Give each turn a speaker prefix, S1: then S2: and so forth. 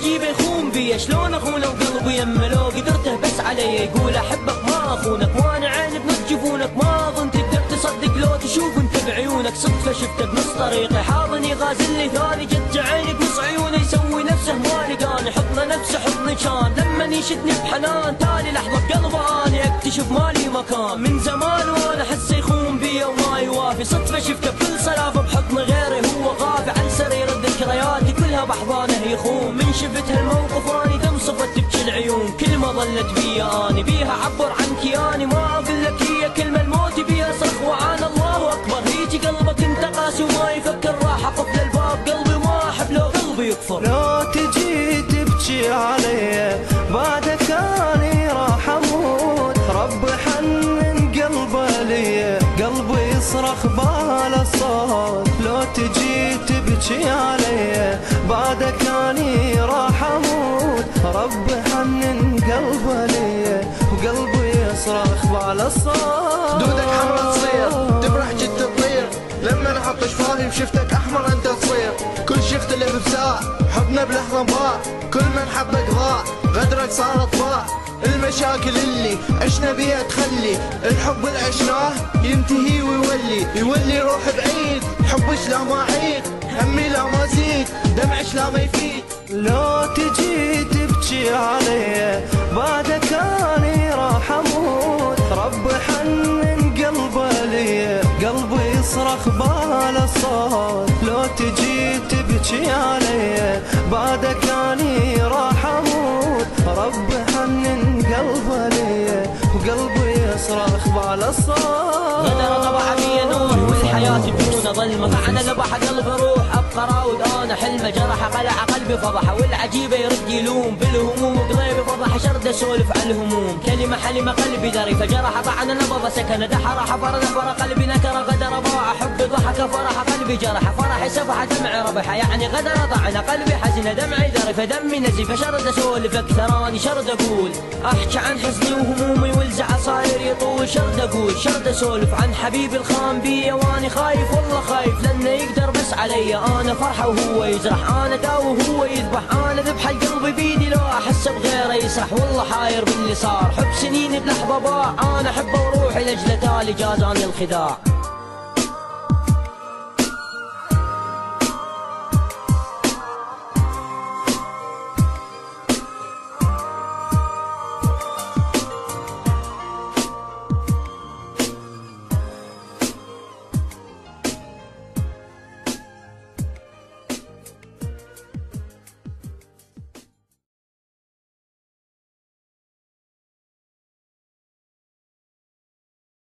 S1: والعجيبة يخون بيا، شلون اخونه وقلبي يمه لو قدرته بس علي يقول احبك ما اخونك، وانا عيني بنص جفونك ما اظن تقدر تصدق لو تشوف انت بعيونك. صدفة شفته بنص طريقي حاضني غازلني ثاني، جت عيني بنص عيوني يسوي نفسه ما لقاني، حضنه نفسه حضني كان لما يشدني بحنان، تالي لحظة بقلبه اني اكتشف مالي مكان. من زمان وانا احسه يخون بيا وما يوافي، صدفة شفته بكل صلافة بحضن غيري هو غافي، عن سرير ذكرياتي كلها بحضانه يخون. من شفت هالموقف اني دم صفت تبكي العيون، كل ما ظلت بيا اني بيها عبر عن كياني، ما اقول لك هي كلمة الموت بيها صرخ وعان الله اكبر. هيجي قلبك انت قاسي وما يفكر راح اقفل الباب، قلبي ما احب لو قلبي يكفر.
S2: لو تجي تبكي علي بعدك اني راح اموت، رب حنن قلبه لي قلبي يصرخ بهذا الصوت. لو تجي تبكي علي بعدك اني راح اموت، رب حنن قلبه لي وقلبي يصرخ بهذا الصوت.
S3: دودك حمرا تصير تبرح جد تطير، لما نحط شفاهي وشفتك احمر انت تصير. كل شي اختلف بساعة حبنا بلحظة ضاع، كل من حبك ضاع غدرك صار طباع. المشاكل اللي عشنا بيها تخلي الحب اللي عشناه ينتهي ويولي روح بعيد. حبش لا ما عيد همي لا ما زيد دمعش لا ما يفيد.
S2: لو تجي تبكي علي بعدك اني راح اموت، رب حنن قلبه لي قلبي يصرخ بهذا الصوت. لو تجي تبكي علي بعدك اني راح اموت، رب حنن قلبه لي وقلبي يصرخ بهذا الصوت.
S1: غدر طبع بي نوح والحياة بدون ظلمة، معنى ذبح قلب روح ابقى راود انا حلمه، جرح قلع قلبي فضح والعجيبة يرد يلوم بالهموم قلبي فضح شرد اسولف على الهموم. كلمة حلمة قلبي دري فجرح طعن نبض سكن دحر حفر نفر قلبي نكر غدر باع حب ضحك فرح قلبي جرح فرحي سفح دمعي ربح، يعني غدر طعن قلبي حزن دمعي دري فدمي نزف شرد اسولف اكثر اني شرد اقول احكي عن حزني وهمومي والزعل صاير يطول، شرد اقول شرد اسولف عن حبيبي الخام بيا واني خايف والله خايف لانه يقدر بس علي. انا فرحه وهو يجرح، انا داوي وهو يذبح، انا ذبح القلب بيدي لو احس بغيره يسرح، والله حاير باللي صار حب سنين بلحظه ضاع. انا احبه وروحي لاجله تالي جازاني الخداع.